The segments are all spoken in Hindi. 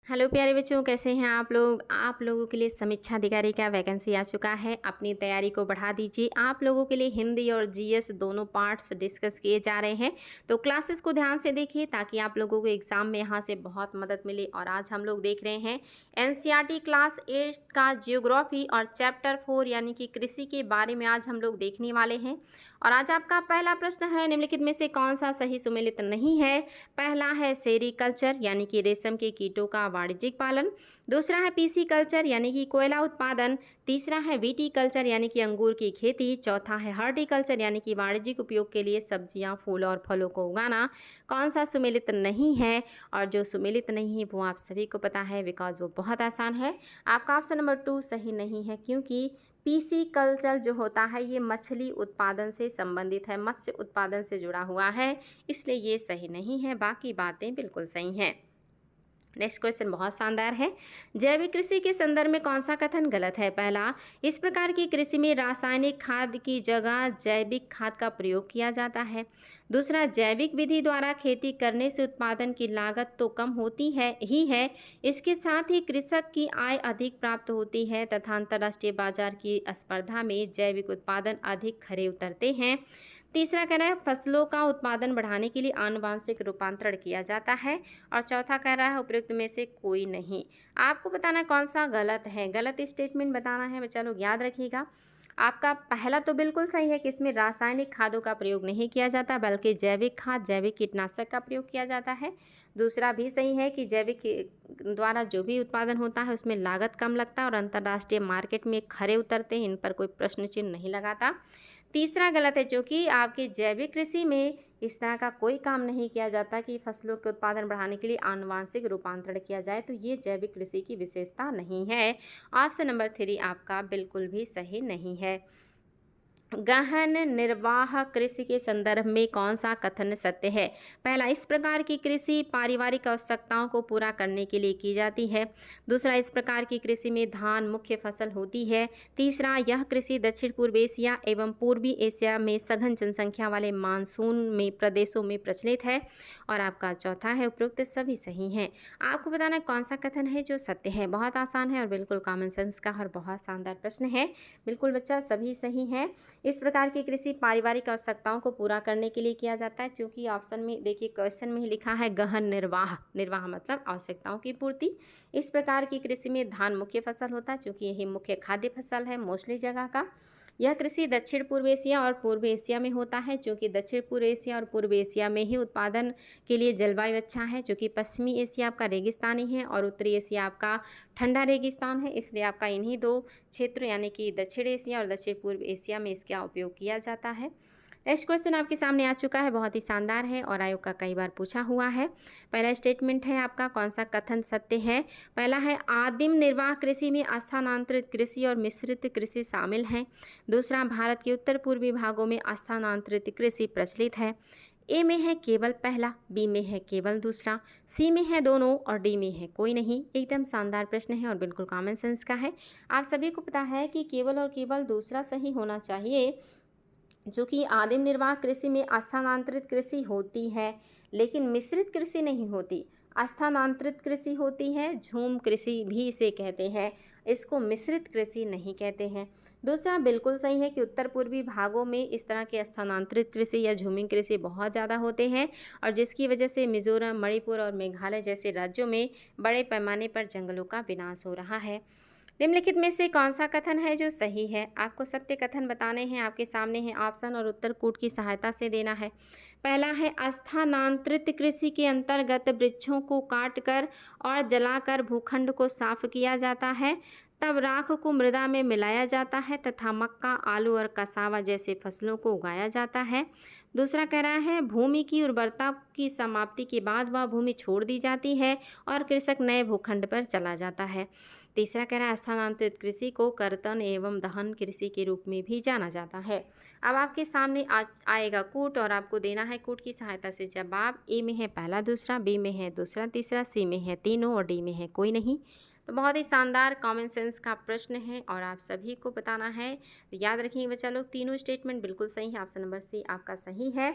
हेलो प्यारे बच्चों, कैसे हैं आप लोग। आप लोगों के लिए समीक्षा अधिकारी का वैकेंसी आ चुका है। अपनी तैयारी को बढ़ा दीजिए। आप लोगों के लिए हिंदी और जीएस दोनों पार्ट्स डिस्कस किए जा रहे हैं, तो क्लासेस को ध्यान से देखिए ताकि आप लोगों को एग्जाम में यहाँ से बहुत मदद मिले। और आज हम लोग देख रहे हैं एनसीईआरटी क्लास 8 का जियोग्राफी और चैप्टर 4 यानी कि कृषि के बारे में आज हम लोग देखने वाले हैं। और आज आपका पहला प्रश्न है, निम्नलिखित में से कौन सा सही सुमेलित नहीं है। पहला है सेरीकल्चर यानी कि रेशम के कीटों का वाणिज्यिक पालन। दूसरा है पीसी कल्चर यानी कि कोयला उत्पादन। तीसरा है विटीकल्चर यानी कि अंगूर की खेती। चौथा है हॉर्टिकल्चर यानी कि वाणिज्यिक उपयोग के लिए सब्जियां, फूल और फलों को उगाना। कौन सा सुमेलित नहीं है। और जो सुमेलित नहीं है वो आप सभी को पता है, बिकॉज वो बहुत आसान है। आपका ऑप्शन नंबर 2 सही नहीं है, क्योंकि पीसी कल्चर जो होता है ये मछली उत्पादन से संबंधित है, मत्स्य उत्पादन से जुड़ा हुआ है, इसलिए ये सही नहीं है। बाकी बातें बिल्कुल सही हैं। नेक्स्ट क्वेश्चन बहुत शानदार है। जैविक कृषि के संदर्भ में कौन सा कथन गलत है। पहला, इस प्रकार की कृषि में रासायनिक खाद की जगह जैविक खाद का प्रयोग किया जाता है। दूसरा, जैविक विधि द्वारा खेती करने से उत्पादन की लागत तो कम होती है, इसके साथ ही कृषक की आय अधिक प्राप्त होती है तथा अंतर्राष्ट्रीय बाजार की स्पर्धा में जैविक उत्पादन अधिक खरे उतरते हैं। तीसरा कह रहा है फसलों का उत्पादन बढ़ाने के लिए आनुवांशिक रूपांतरण किया जाता है। और चौथा कह रहा है उपयुक्त में से कोई नहीं। आपको बताना है कौन सा गलत है, गलत स्टेटमेंट बताना है बच्चा लोग, याद रखिएगा। आपका पहला तो बिल्कुल सही है कि इसमें रासायनिक खादों का प्रयोग नहीं किया जाता, बल्कि जैविक खाद, जैविक कीटनाशक का प्रयोग किया जाता है। दूसरा भी सही है कि जैविक द्वारा जो भी उत्पादन होता है उसमें लागत कम लगता है और अंतर्राष्ट्रीय मार्केट में खरे उतरते हैं, इन पर कोई प्रश्न चिन्ह नहीं लगाता। तीसरा गलत है, जो कि आपकी जैविक कृषि में इस तरह का कोई काम नहीं किया जाता कि फसलों के उत्पादन बढ़ाने के लिए आनुवांशिक रूपांतरण किया जाए, तो ये जैविक कृषि की विशेषता नहीं है। ऑप्शन नंबर 3 आपका बिल्कुल भी सही नहीं है। गहन निर्वाह कृषि के संदर्भ में कौन सा कथन सत्य है। पहला, इस प्रकार की कृषि पारिवारिक आवश्यकताओं को पूरा करने के लिए की जाती है। दूसरा, इस प्रकार की कृषि में धान मुख्य फसल होती है। तीसरा, यह कृषि दक्षिण पूर्व एशिया एवं पूर्वी एशिया में सघन जनसंख्या वाले मानसून में प्रदेशों में प्रचलित है। और आपका चौथा है उपरोक्त सभी सही हैं। आपको बताना कौन सा कथन है जो सत्य है। बहुत आसान है और बिल्कुल कॉमन सेंस का और बहुत शानदार प्रश्न है। बिल्कुल बच्चा, सभी सही है। इस प्रकार की कृषि पारिवारिक आवश्यकताओं को पूरा करने के लिए किया जाता है, क्योंकि ऑप्शन में देखिए क्वेश्चन में ही लिखा है गहन निर्वाह, निर्वाह मतलब आवश्यकताओं की पूर्ति। इस प्रकार की कृषि में धान मुख्य फसल होता है, क्योंकि यही मुख्य खाद्य फसल है मोस्टली जगह का। यह कृषि दक्षिण पूर्व एशिया और पूर्व एशिया में होता है, क्योंकि दक्षिण पूर्व एशिया और पूर्व एशिया में ही उत्पादन के लिए जलवायु अच्छा है, क्योंकि पश्चिमी एशिया आपका रेगिस्तानी है और उत्तरी एशिया आपका ठंडा रेगिस्तान है। इसलिए आपका इन्हीं दो क्षेत्र यानी कि दक्षिण एशिया और दक्षिण पूर्व एशिया में इसका उपयोग किया जाता है। नेक्स्ट क्वेश्चन आपके सामने आ चुका है, बहुत ही शानदार है और आयोग का कई बार पूछा हुआ है। पहला स्टेटमेंट है आपका, कौन सा कथन सत्य है। पहला है आदिम निर्वाह कृषि में स्थानांतरित कृषि और मिश्रित कृषि शामिल हैं। दूसरा, भारत के उत्तर पूर्वी भागों में स्थानांतरित कृषि प्रचलित है। ए में है केवल पहला, बी में है केवल दूसरा, सी में है दोनों और डी में है कोई नहीं। एकदम शानदार प्रश्न है और बिल्कुल कॉमन सेंस का है। आप सभी को पता है कि केवल और केवल दूसरा सही होना चाहिए, जो कि आदिम निर्वाह कृषि में स्थानांतरित कृषि होती है लेकिन मिश्रित कृषि नहीं होती। स्थानांतरित कृषि होती है, झूम कृषि भी इसे कहते हैं, इसको मिश्रित कृषि नहीं कहते हैं। दूसरा बिल्कुल सही है कि उत्तर पूर्वी भागों में इस तरह के स्थानांतरित कृषि या झूमिंग कृषि बहुत ज़्यादा होते हैं, और जिसकी वजह से मिजोरम, मणिपुर और मेघालय जैसे राज्यों में बड़े पैमाने पर जंगलों का विनाश हो रहा है। निम्नलिखित में से कौन सा कथन है जो सही है। आपको सत्य कथन बताने हैं, आपके सामने है ऑप्शन और उत्तर कूट की सहायता से देना है। पहला है स्थानांतरित कृषि के अंतर्गत वृक्षों को काटकर और जलाकर भूखंड को साफ किया जाता है, तब राख को मृदा में मिलाया जाता है तथा मक्का, आलू और कसावा जैसे फसलों को उगाया जाता है। दूसरा कह रहा है भूमि की उर्वरता की समाप्ति के बाद वह भूमि छोड़ दी जाती है और कृषक नए भूखंड पर चला जाता है। तीसरा कह रहा है स्थानांतरित कृषि को कर्तन एवं दहन कृषि के रूप में भी जाना जाता है। अब आपके सामने आएगा कूट और आपको देना है कूट की सहायता से जवाब। ए में है पहला दूसरा, बी में है दूसरा तीसरा, सी में है तीनों और डी में है कोई नहीं। तो बहुत ही शानदार कॉमन सेंस का प्रश्न है और आप सभी को बताना है। तो याद रखिए बच्चा लोग, तीनों स्टेटमेंट बिल्कुल सही है। ऑप्शन नंबर सी आपका सही है।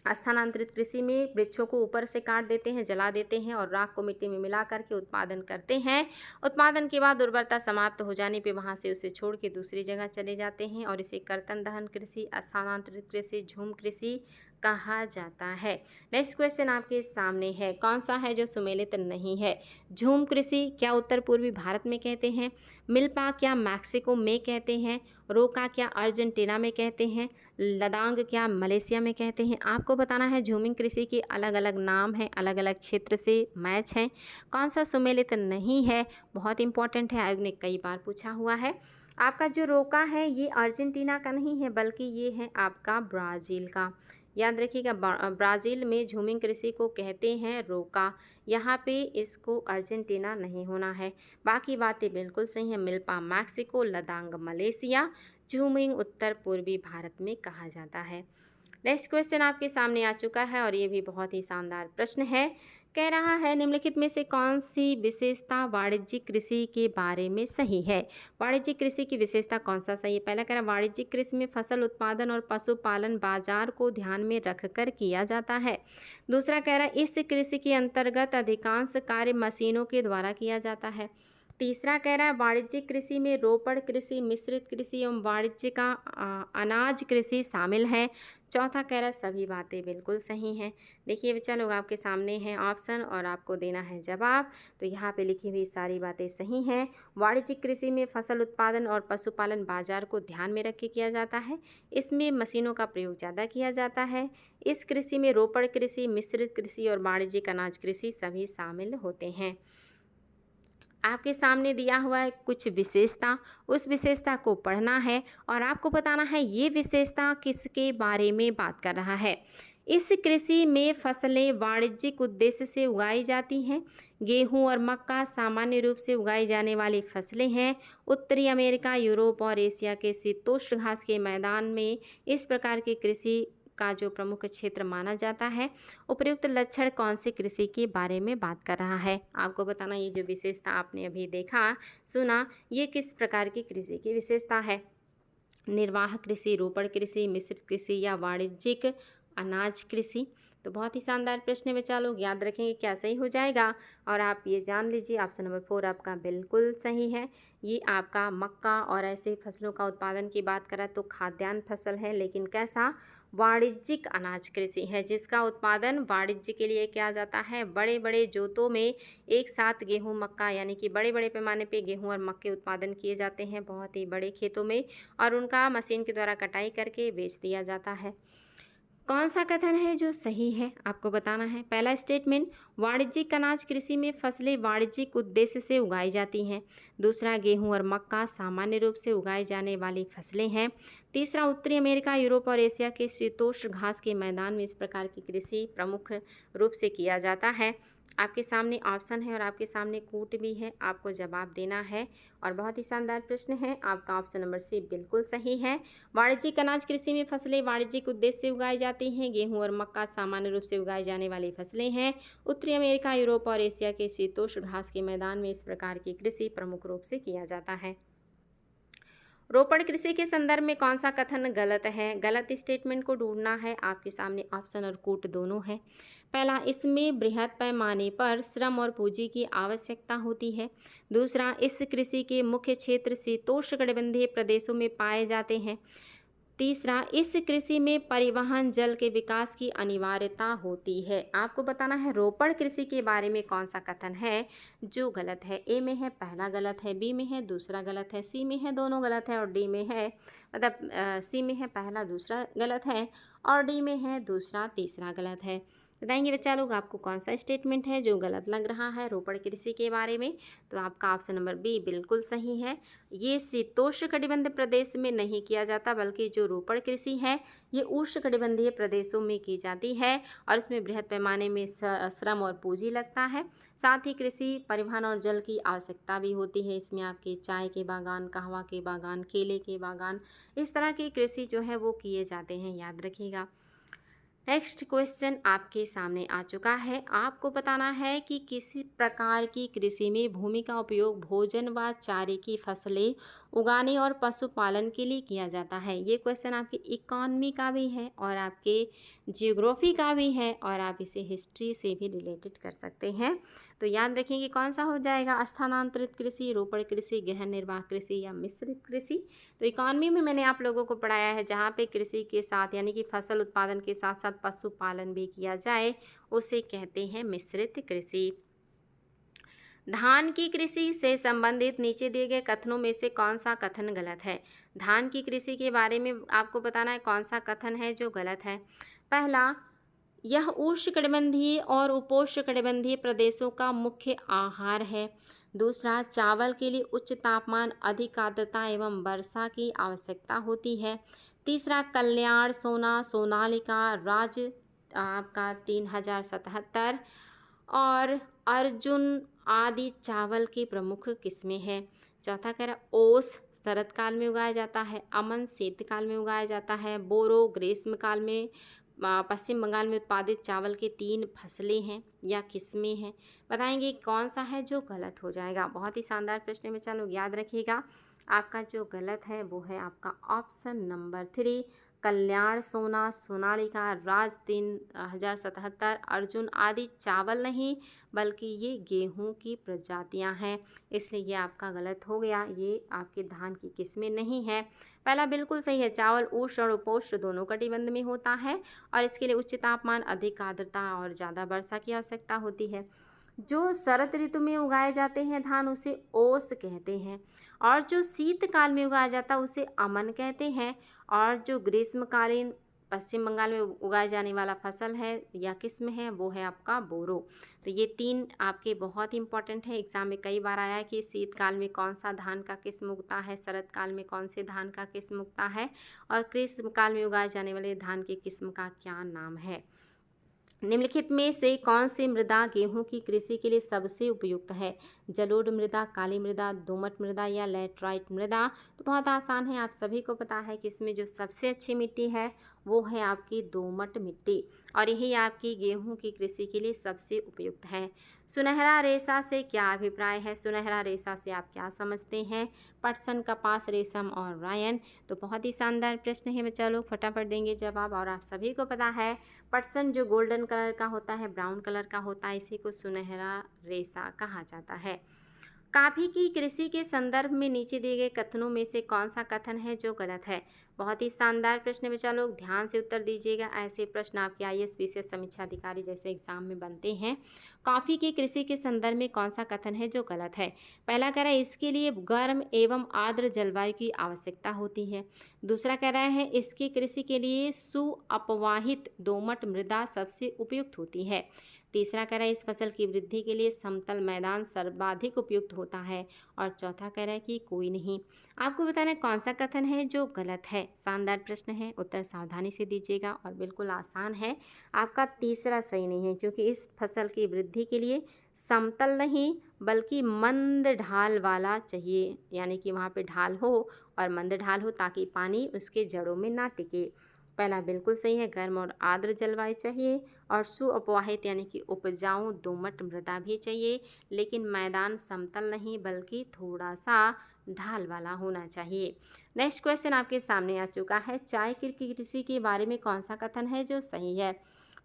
स्थानांतरित कृषि में वृक्षों को ऊपर से काट देते हैं, जला देते हैं और राख को मिट्टी में मिला करके उत्पादन करते हैं। उत्पादन के बाद उर्वरता समाप्त हो जाने पे वहाँ से उसे छोड़ के दूसरी जगह चले जाते हैं और इसे कर्तन दहन कृषि, स्थानांतरित कृषि, झूम कृषि कहा जाता है। नेक्स्ट क्वेश्चन आपके सामने है, कौन सा है जो सुमेलित नहीं है? झूम कृषि क्या उत्तर पूर्वी भारत में कहते हैं? मिल्पा क्या मैक्सिको में कहते हैं? रोका क्या अर्जेंटीना में कहते हैं? लदांग क्या मलेशिया में कहते हैं? आपको बताना है झूमिंग कृषि के अलग अलग नाम हैं, अलग अलग क्षेत्र से मैच हैं। कौन सा सुमेलित नहीं है? बहुत इंपॉर्टेंट है, आयोग ने कई बार पूछा हुआ है। आपका जो रोका है ये अर्जेंटीना का नहीं है, बल्कि ये है आपका ब्राज़ील का। याद रखिएगा, ब्राज़ील में झूमिंग कृषि को कहते हैं रोका। यहाँ पे इसको अर्जेंटीना नहीं होना है। बाकी बातें बिल्कुल सही हैं। मिल्पा मैक्सिको, लदांग मलेशिया, झूमिंग उत्तर पूर्वी भारत में कहा जाता है। नेक्स्ट क्वेश्चन आपके सामने आ चुका है और ये भी बहुत ही शानदार प्रश्न है। कह रहा है निम्नलिखित में से कौन सी विशेषता वाणिज्यिक कृषि के बारे में सही है? वाणिज्यिक कृषि की विशेषता कौन सा सही है? पहला कह रहा है वाणिज्यिक कृषि में फसल उत्पादन और पशुपालन बाजार को ध्यान में रखकर किया जाता है। दूसरा कह रहा है इस कृषि के अंतर्गत अधिकांश कार्य मशीनों के द्वारा किया जाता है। तीसरा कह रहा है वाणिज्यिक कृषि में रोपड़ कृषि, मिश्रित कृषि एवं वाणिज्य का अनाज कृषि शामिल है। चौथा कह रहा है सभी बातें बिल्कुल सही हैं। देखिए बच्चा लोग, आपके सामने हैं ऑप्शन और आपको देना है जवाब। तो यहाँ पे लिखी हुई सारी बातें सही हैं। वाणिज्यिक कृषि में फसल उत्पादन और पशुपालन बाजार को ध्यान में रख के किया जाता है। इसमें मशीनों का प्रयोग ज़्यादा किया जाता है। इस कृषि में रोपड़ कृषि, मिश्रित कृषि और वाणिज्यिक अनाज कृषि सभी शामिल होते हैं। आपके सामने दिया हुआ है कुछ विशेषता, उस विशेषता को पढ़ना है और आपको बताना है ये विशेषता किसके बारे में बात कर रहा है। इस कृषि में फसलें वाणिज्यिक उद्देश्य से उगाई जाती हैं। गेहूं और मक्का सामान्य रूप से उगाई जाने वाली फसलें हैं। उत्तरी अमेरिका, यूरोप और एशिया के शीतोष्ण घास के मैदान में इस प्रकार की कृषि का जो प्रमुख क्षेत्र माना जाता है। उपर्युक्त लक्षण कौन से कृषि के बारे में बात कर रहा है? आपको बताना ये जो विशेषता आपने अभी देखा सुना, ये किस प्रकार की कृषि की विशेषता है? निर्वाह कृषि, रोपड़ कृषि, मिश्रित कृषि या वाणिज्यिक अनाज कृषि? तो बहुत ही शानदार प्रश्न है बच्चा लोग, याद रखेंगे क्या सही हो जाएगा। और आप ये जान लीजिए ऑप्शन नंबर 4 आपका बिल्कुल सही है। ये आपका मक्का और ऐसे फसलों का उत्पादन की बात करें तो खाद्यान्न फसल है, लेकिन कैसा? वाणिज्यिक अनाज कृषि है, जिसका उत्पादन वाणिज्य के लिए किया जाता है। बड़े बड़े जोतों में एक साथ गेहूं मक्का यानी कि बड़े बड़े पैमाने पे गेहूं और मक्के उत्पादन किए जाते हैं बहुत ही बड़े खेतों में, और उनका मशीन के द्वारा कटाई करके बेच दिया जाता है। कौन सा कथन है जो सही है? आपको बताना है। पहला स्टेटमेंट, वाणिज्यिक अनाज कृषि में फसलें वाणिज्यिक उद्देश्य से उगाई जाती हैं। दूसरा, गेहूं और मक्का सामान्य रूप से उगाई जाने वाली फसलें हैं। तीसरा, उत्तरी अमेरिका, यूरोप और एशिया के शीतोष्ण घास के मैदान में इस प्रकार की कृषि प्रमुख रूप से किया जाता है। आपके सामने ऑप्शन है और आपके सामने कूट भी है, आपको जवाब देना है। और बहुत ही शानदार प्रश्न है, आपका ऑप्शन नंबर सी बिल्कुल सही है। वाणिज्यिक अनाज कृषि में फसलें वाणिज्यिक उद्देश्य से उगाई जाती हैं। गेहूं और मक्का सामान्य रूप से उगाई जाने वाली फसलें हैं। उत्तरी अमेरिका, यूरोप और एशिया के शीतोष्ण घास के मैदान में इस प्रकार की कृषि प्रमुख रूप से किया जाता है। रोपड़ कृषि के संदर्भ में कौन सा कथन गलत है? गलत स्टेटमेंट को ढूंढना है। आपके सामने ऑप्शन और कूट दोनों है। पहला, इसमें बृहद पैमाने पर श्रम और पूंजी की आवश्यकता होती है। दूसरा, इस कृषि के मुख्य क्षेत्र शीतोष्णकटिबंधीय प्रदेशों में पाए जाते हैं। तीसरा, इस कृषि में परिवहन जल के विकास की अनिवार्यता होती है। आपको बताना है रोपड़ कृषि के बारे में कौन सा कथन है जो गलत है। ए में है पहला गलत है, बी में है दूसरा गलत है, सी में है दोनों गलत है और डी में है सी में है पहला दूसरा गलत है और डी में है दूसरा तीसरा गलत है। बताएंगे बच्चा लोग आपको कौन सा स्टेटमेंट है जो गलत लग रहा है रोपड़ कृषि के बारे में? तो आपका ऑप्शन नंबर बी बिल्कुल सही है। ये शीतोष्णकटिबंधीय प्रदेश में नहीं किया जाता, बल्कि जो रोपड़ कृषि है ये उष्णकटिबंधीय प्रदेशों में की जाती है और इसमें बृहद पैमाने में श्रम और पूंजी लगता है। साथ ही कृषि, परिवहन और जल की आवश्यकता भी होती है। इसमें आपके चाय के बागान, कहवा के बागान, केले के बागान, इस तरह की कृषि जो है वो किए जाते हैं, याद रखिएगा। नेक्स्ट क्वेश्चन आपके सामने आ चुका है। आपको बताना है कि किसी प्रकार की कृषि में भूमि का उपयोग भोजन व चारे की फसलें उगाने और पशुपालन के लिए किया जाता है। ये क्वेश्चन आपके इकोनॉमी का भी है और आपके जियोग्राफी का भी है और आप इसे हिस्ट्री से भी रिलेटेड कर सकते हैं। तो याद रखें कि कौन सा हो जाएगा, स्थानांतरित कृषि, रोपण कृषि, गहन निर्वाह कृषि या मिश्रित कृषि। तो इकोनॉमी में मैंने आप लोगों को पढ़ाया है जहाँ पे कृषि के साथ यानी कि फसल उत्पादन के साथ साथ पशुपालन भी किया जाए, उसे कहते हैं मिश्रित कृषि। धान की कृषि से संबंधित नीचे दिए गए कथनों में से कौन सा कथन गलत है। धान की कृषि के बारे में आपको बताना है कौन सा कथन है जो गलत है। पहला, यह उष्णकटिबंधीय और उपोष्णकटिबंधीय प्रदेशों का मुख्य आहार है। दूसरा, चावल के लिए उच्च तापमान, अधिक आर्द्रता एवं वर्षा की आवश्यकता होती है। तीसरा, कल्याण, सोना, सोनालिका, राज आपका 3077 और अर्जुन आदि चावल की प्रमुख किस्में हैं। चौथा कह रहा ओस शरद काल में उगाया जाता है, अमन शीतकाल में उगाया जाता है, बोरो ग्रीष्म काल में। पश्चिम बंगाल में उत्पादित चावल के 3 फसलें हैं या किस्में हैं। बताएंगे कौन सा है जो गलत हो जाएगा। बहुत ही शानदार प्रश्न में, चलो याद रखिएगा। आपका जो गलत है वो है आपका ऑप्शन नंबर 3, कल्याण, सोना, सोनालिका, राज 3077, अर्जुन आदि चावल नहीं बल्कि ये गेहूं की प्रजातियां हैं, इसलिए ये आपका गलत हो गया। ये आपके धान की किस्में नहीं है। पहला बिल्कुल सही है, चावल उष्ण और उपोष्ण दोनों कटिबंध में होता है और इसके लिए उच्च तापमान, अधिक आर्द्रता और ज़्यादा वर्षा की आवश्यकता होती है। जो शरद ऋतु में उगाए जाते हैं धान उसे ओस कहते हैं और जो शीतकाल में उगाया जाता है उसे अमन कहते हैं और जो ग्रीष्मकालीन पश्चिम बंगाल में उगाए जाने वाला फसल है या किस्म है वो है आपका बोरो। तो ये 3 आपके बहुत इंपॉर्टेंट है, एग्जाम में कई बार आया है कि शीतकाल में कौन सा धान का किस्म उगता है, शरद काल में कौन से धान का किस्म उगता है और ग्रीष्मकाल में उगाए जाने वाले धान के किस्म का क्या नाम है। निम्नलिखित में से कौन सी मृदा गेहूं की कृषि के लिए सबसे उपयुक्त है। जलोढ़ मृदा, काली मृदा, दोमट मृदा या लैटराइट मृदा। तो बहुत आसान है, आप सभी को पता है कि इसमें जो सबसे अच्छी मिट्टी है वो है आपकी दोमट मिट्टी और यही आपकी गेहूं की कृषि के लिए सबसे उपयुक्त है। सुनहरा रेशा से क्या अभिप्राय है। सुनहरा रेशा से आप क्या समझते हैं। पटसन, कपास, रेशम और रायन। तो बहुत ही शानदार प्रश्न है, चलो फटाफट देंगे जवाब। और आप सभी को पता है पटसन जो गोल्डन कलर का होता है, ब्राउन कलर का होता है, इसी को सुनहरा रेशा कहा जाता है। कॉफी की कृषि के संदर्भ में नीचे दिए गए कथनों में से कौन सा कथन है जो गलत है। बहुत ही शानदार प्रश्न, बच्चा लोग ध्यान से उत्तर दीजिएगा। ऐसे प्रश्न आपके आईएएस पीसीएस समीक्षा अधिकारी जैसे एग्जाम में बनते हैं। कॉफ़ी की कृषि के संदर्भ में कौन सा कथन है जो गलत है। पहला कह रहा है इसके लिए गर्म एवं आर्द्र जलवायु की आवश्यकता होती है। दूसरा कह रहा है इसकी कृषि के लिए सुअपवाहित दोमट मृदा सबसे उपयुक्त होती है। तीसरा कह रहा है इस फसल की वृद्धि के लिए समतल मैदान सर्वाधिक उपयुक्त होता है और चौथा कह रहा है कि कोई नहीं। आपको बताना है कौन सा कथन है जो गलत है। शानदार प्रश्न है, उत्तर सावधानी से दीजिएगा और बिल्कुल आसान है। आपका तीसरा सही नहीं है क्योंकि इस फसल की वृद्धि के लिए समतल नहीं बल्कि मंद ढाल वाला चाहिए, यानी कि वहाँ पे ढाल हो और मंद ढाल हो ताकि पानी उसके जड़ों में ना टिके। पहला बिल्कुल सही है, गर्म और आर्द्र जलवायु चाहिए और सुअपवाहित यानी कि उपजाऊ दोमट मृदा भी चाहिए, लेकिन मैदान समतल नहीं बल्कि थोड़ा सा ढाल वाला होना चाहिए। नेक्स्ट क्वेश्चन आपके सामने आ चुका है, चाय की कृषि के बारे में कौन सा कथन है जो सही है।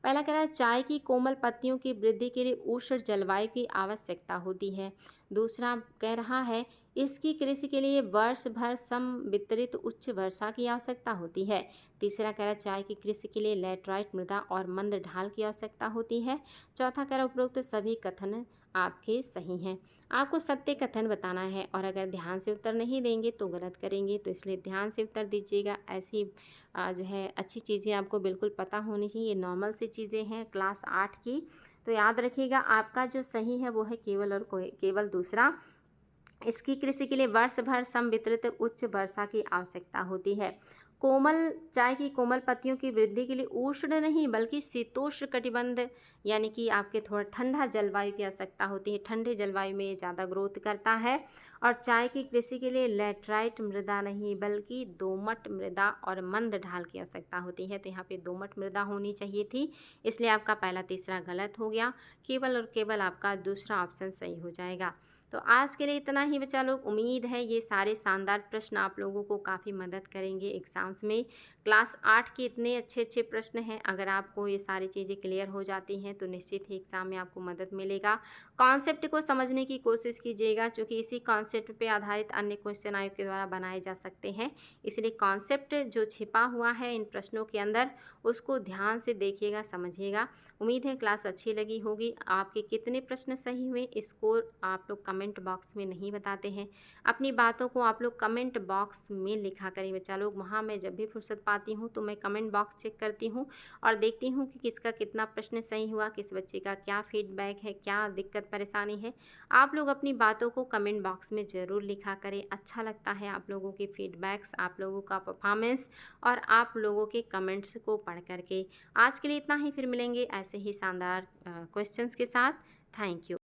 पहला कह रहा है चाय की कोमल पत्तियों की वृद्धि के लिए उष्ण जलवायु की आवश्यकता होती है। दूसरा कह रहा है इसकी कृषि के लिए वर्ष भर समवितरित उच्च वर्षा की आवश्यकता होती है। तीसरा कह रहा है चाय की कृषि के लिए लैटराइट मृदा और मंद ढाल की आवश्यकता होती है। चौथा कह रहा उपरोक्त सभी कथन आपके सही हैं। आपको सत्य कथन बताना है और अगर ध्यान से उत्तर नहीं देंगे तो गलत करेंगे, तो इसलिए ध्यान से उत्तर दीजिएगा। ऐसी जो है अच्छी चीज़ें आपको बिल्कुल पता होनी चाहिए, ये नॉर्मल सी चीज़ें हैं क्लास 8 की। तो याद रखिएगा आपका जो सही है वो है केवल और केवल दूसरा, इसकी कृषि के लिए वर्ष भर समवितरित उच्च वर्षा की आवश्यकता होती है। कोमल चाय की कोमल पत्तियों की वृद्धि के लिए उष्ण नहीं बल्कि शीतोष्ण कटिबंध यानी कि आपके थोड़ा ठंडा जलवायु की आवश्यकता होती है। ठंडे जलवायु में ज़्यादा ग्रोथ करता है। और चाय की कृषि के लिए लैटराइट मृदा नहीं बल्कि दोमट मृदा और मंद ढाल की आवश्यकता होती है। तो यहाँ पे दोमट मृदा होनी चाहिए थी, इसलिए आपका पहला तीसरा गलत हो गया। केवल और केवल आपका दूसरा ऑप्शन सही हो जाएगा। तो आज के लिए इतना ही बच्चा लोग। उम्मीद है ये सारे शानदार प्रश्न आप लोगों को काफ़ी मदद करेंगे एग्ज़ाम्स में। क्लास 8 के इतने अच्छे अच्छे प्रश्न हैं, अगर आपको ये सारी चीज़ें क्लियर हो जाती हैं तो निश्चित ही एग्ज़ाम में आपको मदद मिलेगा। कॉन्सेप्ट को समझने की कोशिश कीजिएगा, क्योंकि इसी कॉन्सेप्ट पे आधारित अन्य क्वेश्चन आयोग के द्वारा बनाए जा सकते हैं। इसलिए कॉन्सेप्ट जो छिपा हुआ है इन प्रश्नों के अंदर, उसको ध्यान से देखिएगा, समझिएगा। उम्मीद है क्लास अच्छी लगी होगी। आपके कितने प्रश्न सही हुए, स्कोर आप लोग कमेंट बॉक्स में नहीं बताते हैं। अपनी बातों को आप लोग कमेंट बॉक्स में लिखा करें बच्चा लोग। वहाँ मैं जब भी फुर्सत पाती हूँ तो मैं कमेंट बॉक्स चेक करती हूँ और देखती हूँ कि किसका कितना प्रश्न सही हुआ, किस बच्चे का क्या फीडबैक है, क्या दिक्कत परेशानी है। आप लोग अपनी बातों को कमेंट बॉक्स में ज़रूर लिखा करें। अच्छा लगता है आप लोगों के फीडबैक्स, आप लोगों का परफॉर्मेंस और आप लोगों के कमेंट्स को पढ़ करके। आज के लिए इतना ही, फिर मिलेंगे ऐसे ही शानदार क्वेश्चंस के साथ। Thank you.